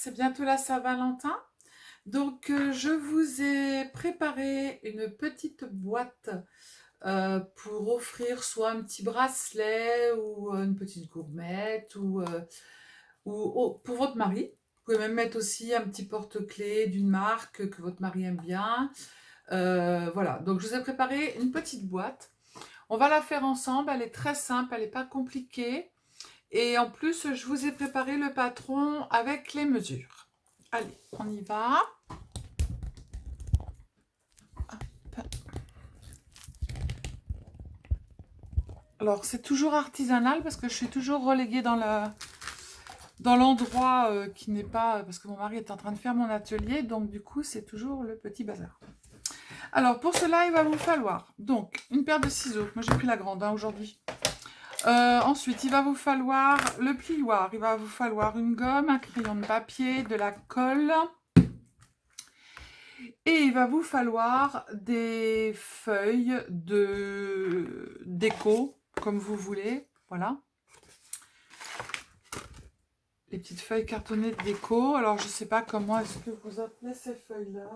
c'est bientôt la Saint-Valentin. Donc, je vous ai préparé une petite boîte pour offrir soit un petit bracelet ou une petite gourmette ou pour votre mari. Vous pouvez même mettre aussi un petit porte-clés d'une marque que votre mari aime bien. Voilà, donc je vous ai préparé une petite boîte. On va la faire ensemble, elle est très simple, elle n'est pas compliquée. Et en plus, je vous ai préparé le patron avec les mesures. Allez, on y va. Alors, c'est toujours artisanal parce que je suis toujours reléguée dans l'endroit qui n'est pas... Parce que mon mari est en train de faire mon atelier, donc du coup, c'est toujours le petit bazar. Alors, pour cela, il va vous falloir donc une paire de ciseaux. Moi, j'ai pris la grande aujourd'hui. Ensuite, il va vous falloir le plioir. Il va vous falloir une gomme, un crayon de papier, de la colle. Et il va vous falloir des feuilles de déco, comme vous voulez. Voilà. Les petites feuilles cartonnées de déco. Alors, je ne sais pas comment est-ce que vous appelez ces feuilles-là.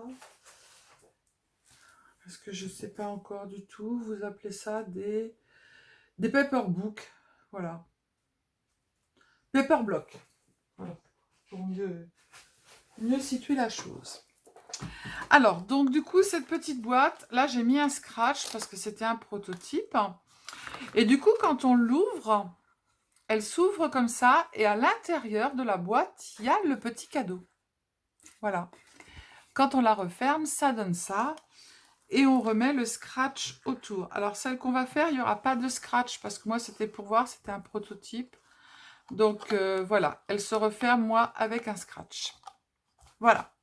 Parce que je ne sais pas encore du tout. Vous appelez ça des paperbooks. Voilà. Paperblock. Voilà. Pour mieux situer la chose. Alors, donc du coup, cette petite boîte, là, j'ai mis un scratch parce que c'était un prototype. Et du coup, quand on l'ouvre, elle s'ouvre comme ça. Et à l'intérieur de la boîte, il y a le petit cadeau. Voilà. Quand on la referme, ça donne ça. Et on remet le scratch autour. Alors, celle qu'on va faire, il n'y aura pas de scratch parce que moi, c'était pour voir, c'était un prototype. Donc, voilà. Elle se referme, moi, avec un scratch. Voilà.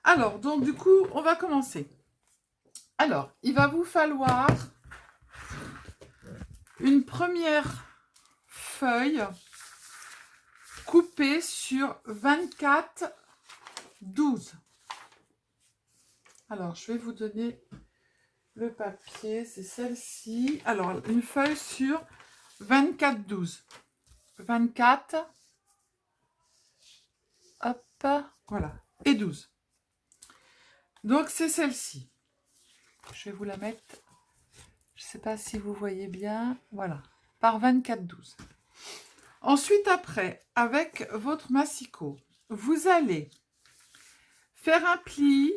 Alors, donc, du coup, on va commencer. Alors, il va vous falloir une première feuille coupée sur 24-12. Alors, je vais vous donner le papier, c'est celle-ci. Alors, une feuille sur 24-12. 24, hop, voilà, et 12. Donc, c'est celle-ci. Je vais vous la mettre, je ne sais pas si vous voyez bien, voilà, par 24-12. Ensuite, après, avec votre massicot, vous allez faire un pli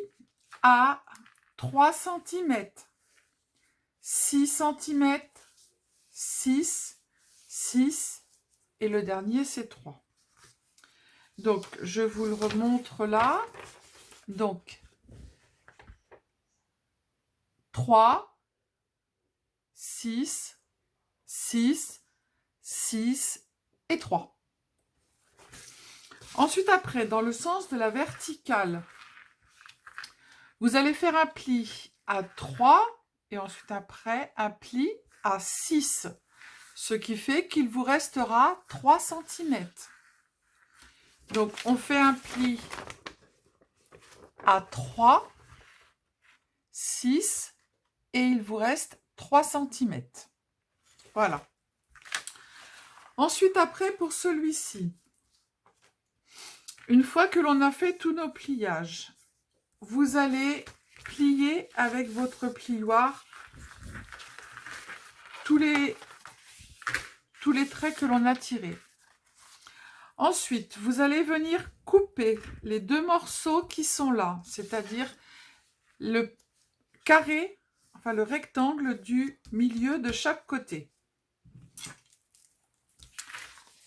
à 3 cm, 6 cm, 6, 6, et le dernier, c'est 3. Donc, je vous le remontre là. Donc, 3, 6, 6, 6 et 3. Ensuite, après, dans le sens de la verticale, vous allez faire un pli à 3 et ensuite après un pli à 6, ce qui fait qu'il vous restera 3 cm. Donc, on fait un pli à 3, 6 et il vous reste 3 cm. Voilà. Ensuite, après, pour celui-ci, une fois que l'on a fait tous nos pliages, vous allez plier avec votre plioir tous les traits que l'on a tirés. Ensuite, vous allez venir couper les deux morceaux qui sont là, c'est-à-dire le carré, enfin le rectangle du milieu de chaque côté.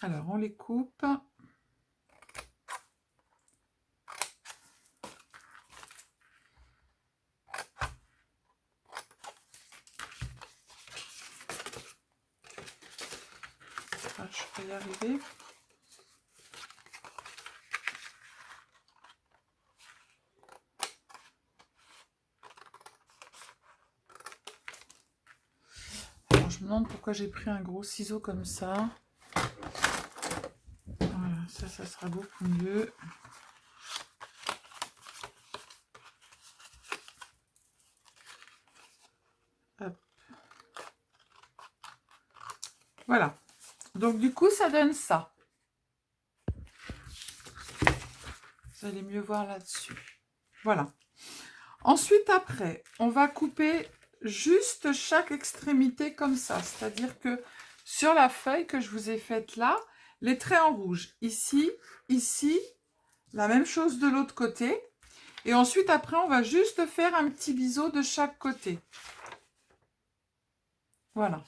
Alors, on les coupe. Ah, je vais y arriver. Alors, je me demande pourquoi j'ai pris un gros ciseau comme ça. Voilà, ça sera beaucoup mieux. Hop. Voilà. Donc, du coup, ça donne ça. vous allez mieux voir là-dessus. Voilà. Ensuite, après, on va couper juste chaque extrémité comme ça. C'est-à-dire que sur la feuille que je vous ai faite là, les traits en rouge, ici, ici, la même chose de l'autre côté. Et ensuite, après, on va juste faire un petit biseau de chaque côté. Voilà.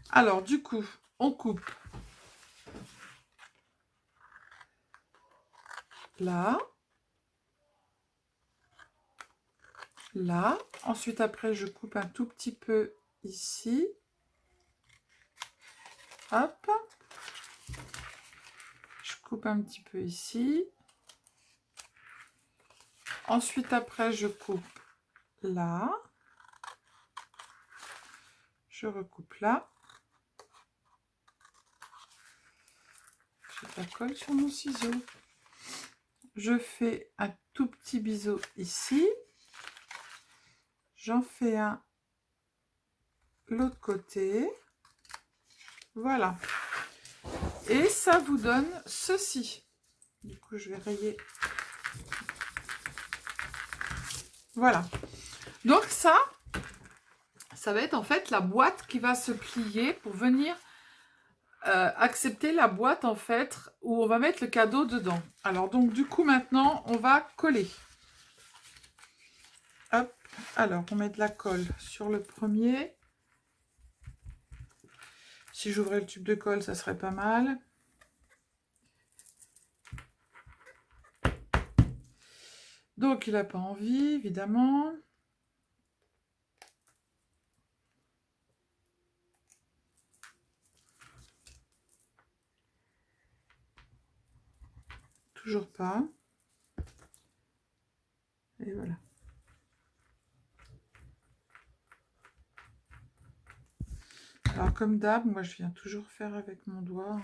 Alors, du coup, on coupe là, là. Ensuite, après, je coupe un tout petit peu ici. Hop. Je coupe un petit peu ici. Ensuite, après, je coupe là. Je recoupe là. J'ai de la colle sur mon ciseau. Je fais un tout petit biseau ici. J'en fais un l'autre côté. Voilà. Et ça vous donne ceci. Du coup, je vais rayer. Voilà. Donc ça va être en fait la boîte qui va se plier pour venir accepter la boîte en fait où on va mettre le cadeau dedans. Alors donc du coup maintenant on va coller. Hop. Alors on met de la colle sur le premier. Si j'ouvrais le tube de colle, ça serait pas mal. Donc il n'a pas envie, évidemment. Toujours pas. Et voilà. Alors comme d'hab, moi je viens toujours faire avec mon doigt.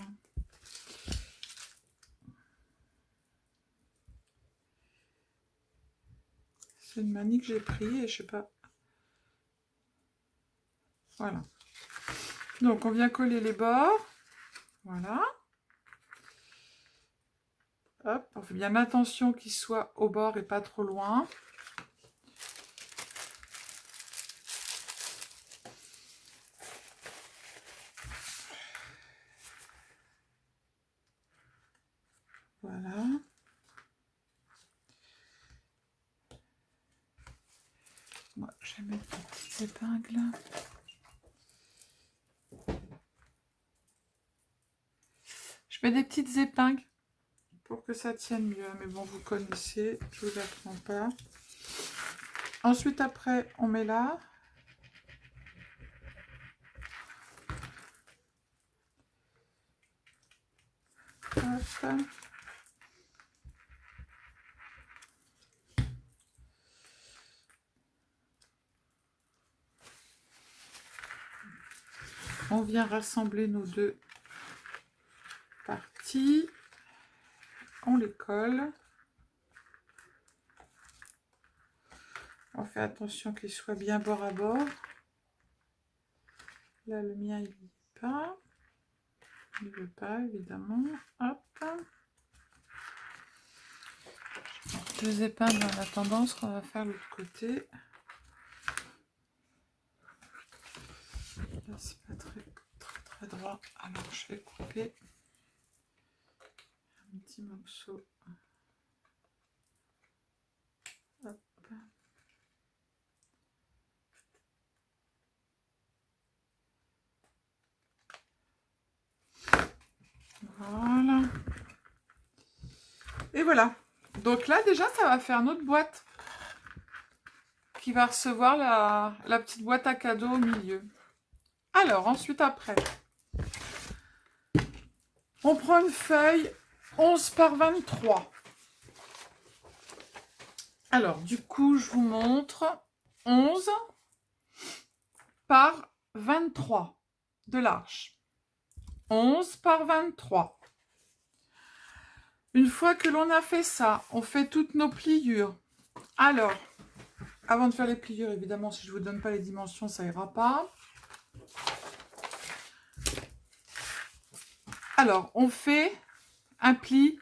C'est une manie que j'ai pris et je sais pas. Voilà. Donc on vient coller les bords. Voilà. Hop, on fait bien attention qu'il soit au bord et pas trop loin. Voilà. Moi, je vais mettre des petites épingles. Je mets des petites épingles pour que ça tienne mieux. Mais bon, vous connaissez, je ne vous apprends pas. Ensuite, après, on met là. Hop. On vient rassembler nos deux parties. On les colle. On fait attention qu'il soit bien bord à bord. Là, le mien, il ne veut pas. Il ne veut pas, évidemment. Hop. Deux épingles en attendant ce qu'on va faire de l'autre côté. Là, c'est pas très droit. Alors, je vais couper un petit morceau. Hop. Voilà. Et voilà. Donc là, déjà, ça va faire notre boîte qui va recevoir la petite boîte à cadeaux au milieu. Alors, ensuite, après, on prend une feuille 11 par 23. Alors, du coup, je vous montre 11 par 23 de large. 11 par 23. Une fois que l'on a fait ça, on fait toutes nos pliures. Alors, avant de faire les pliures, évidemment, si je ne vous donne pas les dimensions, ça ira pas. Alors, on fait un pli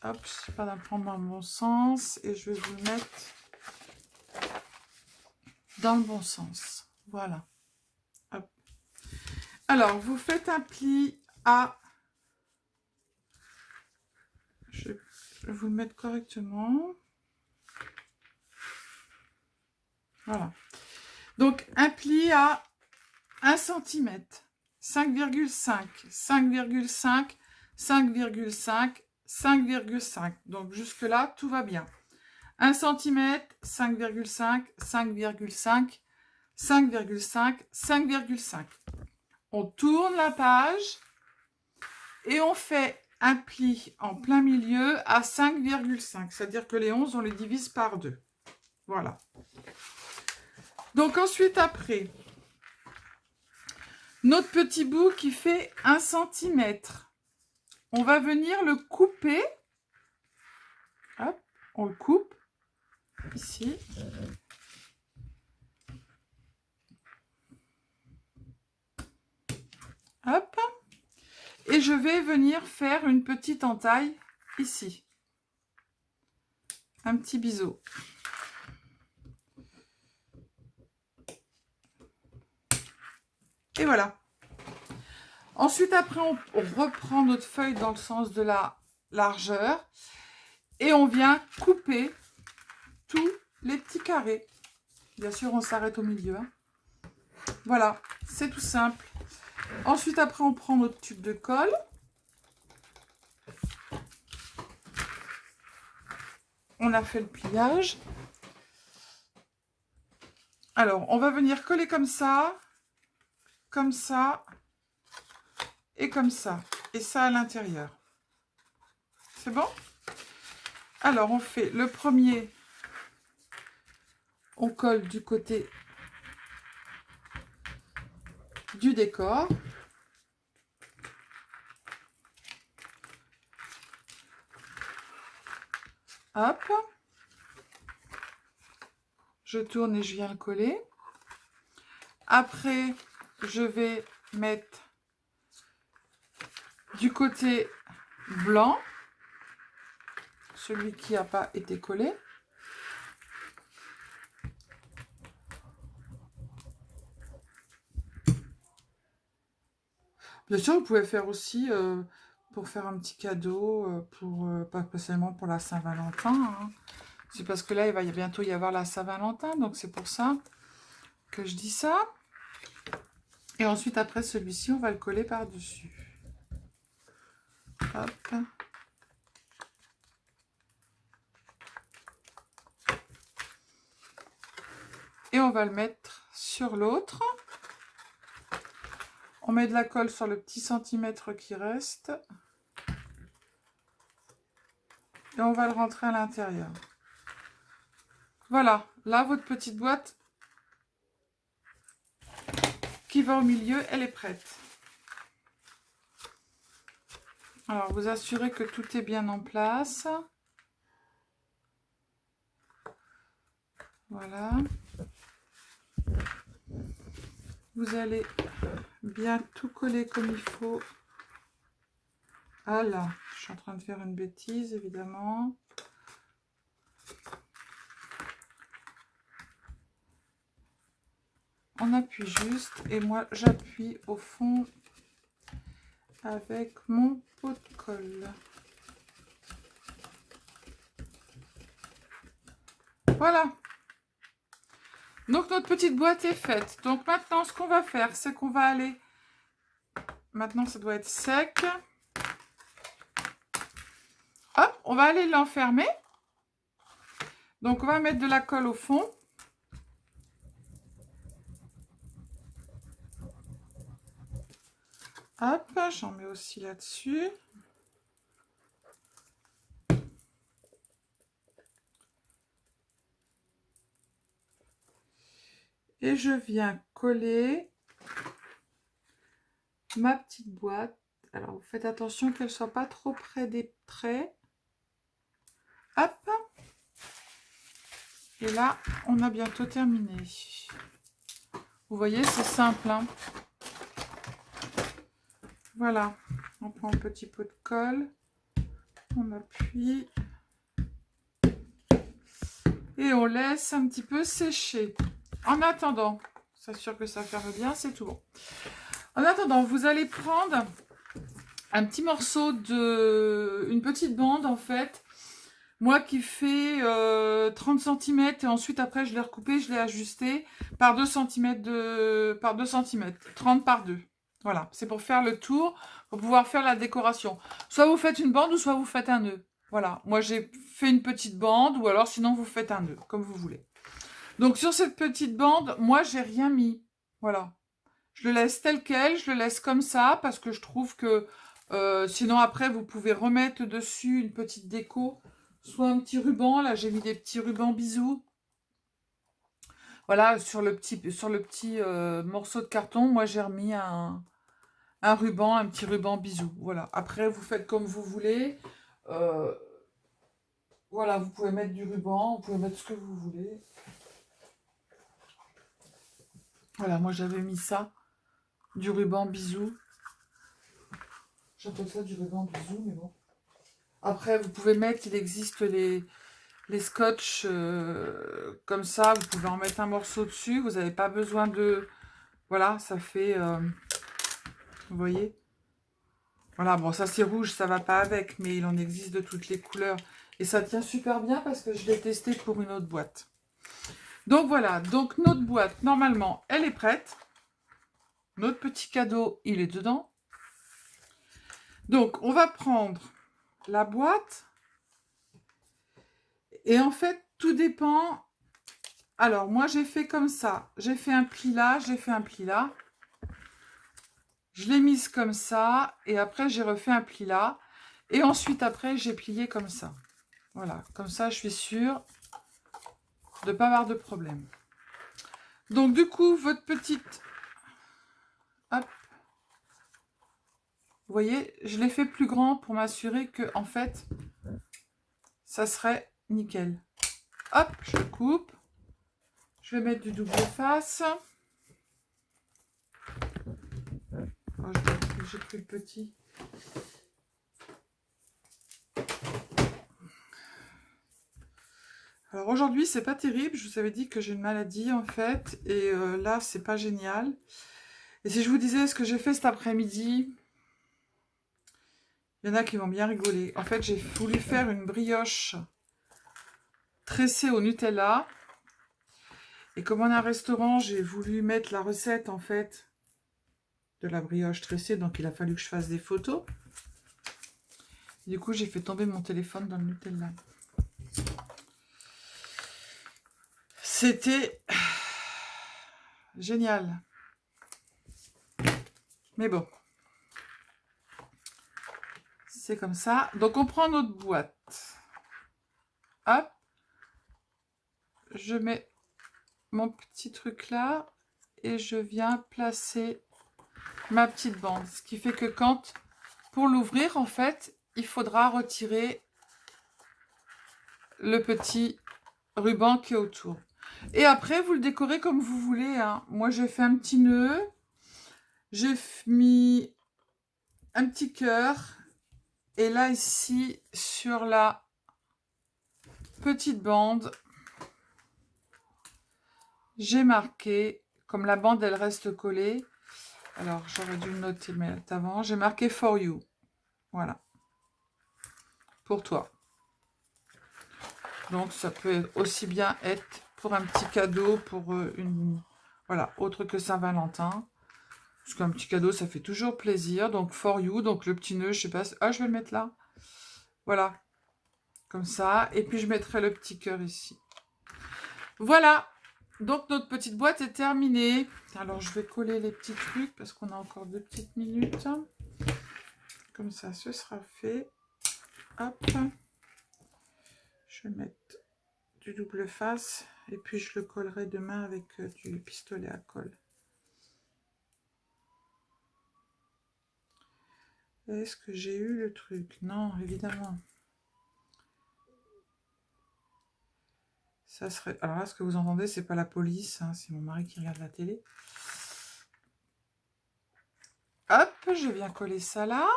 Hop, je sais pas d'en prendre dans le bon sens. Et je vais vous le mettre dans le bon sens. Voilà. Hop. Alors, vous faites un pli à... Je vais vous le mettre correctement. Voilà. Donc, un pli à 1 cm. 5,5, 5,5, 5,5, 5,5. Donc, jusque-là, tout va bien. 1 cm, 5,5, 5,5, 5,5, 5,5. On tourne la page et on fait un pli en plein milieu à 5,5. C'est-à-dire que les 11, on les divise par 2. Voilà. Donc ensuite, après, notre petit bout qui fait 1 cm. On va venir le couper. Hop, on le coupe. Ici. Hop. Et je vais venir faire une petite entaille ici. Un petit biseau. Et voilà. Ensuite, après, on reprend notre feuille dans le sens de la largeur. Et on vient couper tous les petits carrés. Bien sûr, on s'arrête au milieu. Hein. Voilà, c'est tout simple. Ensuite, après, on prend notre tube de colle. On a fait le pliage. Alors, on va venir coller comme ça et comme ça. Et ça à l'intérieur. C'est bon? Alors, on fait le premier. On colle du côté du décor. Hop. Je tourne et je viens le coller. Après, je vais mettre du côté blanc, celui qui n'a pas été collé. Bien sûr, vous pouvez faire aussi pour faire un petit cadeau, pas spécialement pour la Saint-Valentin. Hein. C'est parce que là, il va bientôt y avoir la Saint-Valentin, donc c'est pour ça que je dis ça. Et ensuite, après celui-ci, on va le coller par-dessus. Hop. Et on va le mettre sur l'autre. On met de la colle sur le petit centimètre qui reste. Et on va le rentrer à l'intérieur. Voilà, là, votre petite boîte qui va au milieu, elle est prête. Alors, vous assurez que tout est bien en place. Voilà. Vous allez bien tout coller comme il faut. Ah là, je suis en train de faire une bêtise, évidemment. On appuie juste et moi, j'appuie au fond avec mon pot de colle. Voilà. Donc, notre petite boîte est faite. Donc, maintenant, ce qu'on va faire, c'est qu'on va aller... Maintenant, ça doit être sec. Hop, on va aller l'enfermer. Donc, on va mettre de la colle au fond. Hop, j'en mets aussi là-dessus. Et je viens coller ma petite boîte. Alors, vous faites attention qu'elle ne soit pas trop près des traits. Hop. Et là, on a bientôt terminé. Vous voyez, c'est simple. Hein. Voilà. On prend un petit pot de colle. on appuie. Et on laisse un petit peu sécher. En attendant, s'assure que ça ferme bien, c'est tout bon. En attendant, vous allez prendre un petit morceau une petite bande en fait. Moi qui fait 30 cm et ensuite après je l'ai recoupé, je l'ai ajusté par 2 cm par 2 cm, 30 par 2. Voilà, c'est pour faire le tour, pour pouvoir faire la décoration. Soit vous faites une bande ou soit vous faites un nœud. Voilà, moi j'ai fait une petite bande ou alors sinon vous faites un nœud, comme vous voulez. Donc sur cette petite bande, moi j'ai rien mis. Voilà. Je le laisse tel quel, je le laisse comme ça parce que je trouve que sinon après vous pouvez remettre dessus une petite déco. Soit un petit ruban, là j'ai mis des petits rubans bisous. Voilà, sur le petit morceau de carton, moi j'ai remis un ruban, un petit ruban bisous. Voilà, après vous faites comme vous voulez. Voilà, vous pouvez mettre du ruban, vous pouvez mettre ce que vous voulez. Voilà, moi j'avais mis ça, du ruban bisous. J'appelle ça du ruban bisous, mais bon. Après, vous pouvez mettre, il existe les scotch comme ça, vous pouvez en mettre un morceau dessus, vous n'avez pas besoin de... Voilà, ça fait... vous voyez? Voilà, bon, ça c'est rouge, ça va pas avec, mais il en existe de toutes les couleurs. Et ça tient super bien parce que je l'ai testé pour une autre boîte. Donc voilà, donc notre boîte, normalement, elle est prête. Notre petit cadeau, il est dedans. Donc, on va prendre la boîte. Et en fait, tout dépend. Alors, moi, j'ai fait comme ça. J'ai fait un pli là, j'ai fait un pli là. Je l'ai mise comme ça. Et après, j'ai refait un pli là. Et ensuite, après, j'ai plié comme ça. Voilà. Comme ça, je suis sûre de ne pas avoir de problème. Donc, du coup, votre petite... Hop. Vous voyez, je l'ai fait plus grand pour m'assurer que, en fait, ça serait nickel. Hop, je coupe. Je vais mettre du double face. Oh, j'ai pris le petit. Alors aujourd'hui, c'est pas terrible. Je vous avais dit que j'ai une maladie en fait. Et là, c'est pas génial. Et si je vous disais ce que j'ai fait cet après-midi, il y en a qui vont bien rigoler. En fait, j'ai voulu faire une brioche tressée au Nutella. Et comme on a un restaurant, j'ai voulu mettre la recette en fait de la brioche tressée. Donc il a fallu que je fasse des photos. Et du coup, j'ai fait tomber mon téléphone dans le Nutella. C'était génial. Mais bon. C'est comme ça. Donc, on prend notre boîte. Hop. Je mets mon petit truc là. Et je viens placer ma petite bande. Ce qui fait que quand, pour l'ouvrir, en fait, il faudra retirer le petit ruban qui est autour. Et après, vous le décorez comme vous voulez. Hein. Moi, j'ai fait un petit nœud. J'ai mis un petit cœur. Et là, ici, sur la petite bande, j'ai marqué, comme la bande, elle reste collée. Alors, j'aurais dû le noter mais avant. J'ai marqué for you. Voilà. Pour toi. Donc, ça peut aussi bien être pour un petit cadeau, pour une... Voilà, autre que Saint-Valentin. Parce qu'un petit cadeau, ça fait toujours plaisir. Donc, for you. Donc, le petit nœud, je sais pas... Ah, je vais le mettre là. Voilà. Comme ça. Et puis, je mettrai le petit cœur ici. Voilà. Donc, notre petite boîte est terminée. Alors, je vais coller les petits trucs parce qu'on a encore 2 petites minutes. Comme ça, ce sera fait. Hop. Je vais mettre du double face. Et puis, je le collerai demain avec du pistolet à colle. Est-ce que j'ai eu le truc? Non, évidemment. Ça serait... Alors là, ce que vous entendez, c'est pas la police. Hein, c'est mon mari qui regarde la télé. Hop, je viens coller ça là.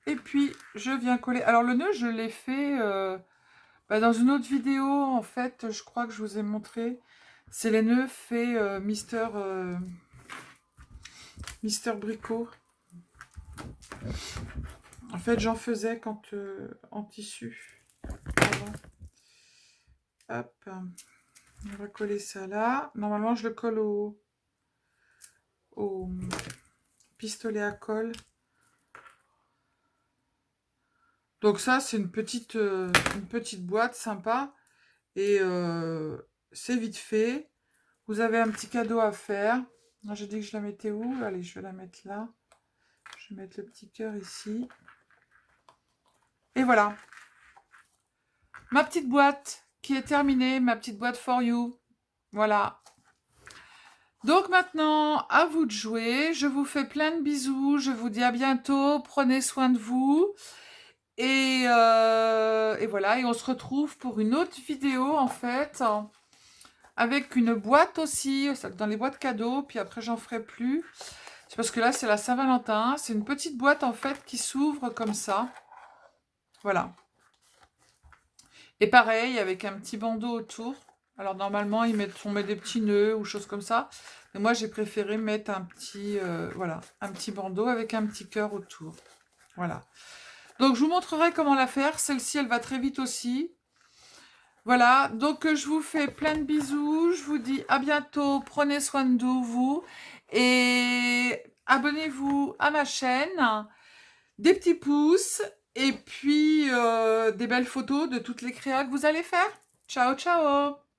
Et puis, je viens coller. Alors, le nœud, je l'ai fait dans une autre vidéo, en fait, je crois que je vous ai montré. C'est les nœuds faits Mister Bricot. En fait, j'en faisais quand en tissu. Voilà. Hop. On va coller ça là. Normalement, je le colle au pistolet à colle. Donc ça, c'est une petite boîte sympa. Et c'est vite fait. Vous avez un petit cadeau à faire. J'ai dit que je la mettais où? Allez, je vais la mettre là. Je vais mettre le petit cœur ici. Et voilà. Ma petite boîte qui est terminée. Ma petite boîte for you. Voilà. Donc maintenant, à vous de jouer. Je vous fais plein de bisous. Je vous dis à bientôt. Prenez soin de vous. Et voilà. Et on se retrouve pour une autre vidéo, en fait. Avec une boîte aussi. Dans les boîtes cadeaux. Puis après, j'en ferai plus. C'est parce que là, c'est la Saint-Valentin. C'est une petite boîte, en fait, qui s'ouvre comme ça. Voilà. Et pareil, avec un petit bandeau autour. Alors, normalement, on met des petits nœuds ou choses comme ça. Mais moi, j'ai préféré mettre un petit, voilà, un petit bandeau avec un petit cœur autour. Voilà. Donc, je vous montrerai comment la faire. Celle-ci, elle va très vite aussi. Voilà. Donc, je vous fais plein de bisous. Je vous dis à bientôt. Prenez soin de vous. Et abonnez-vous à ma chaîne. Des petits pouces. Et puis, des belles photos de toutes les créas que vous allez faire. Ciao, ciao!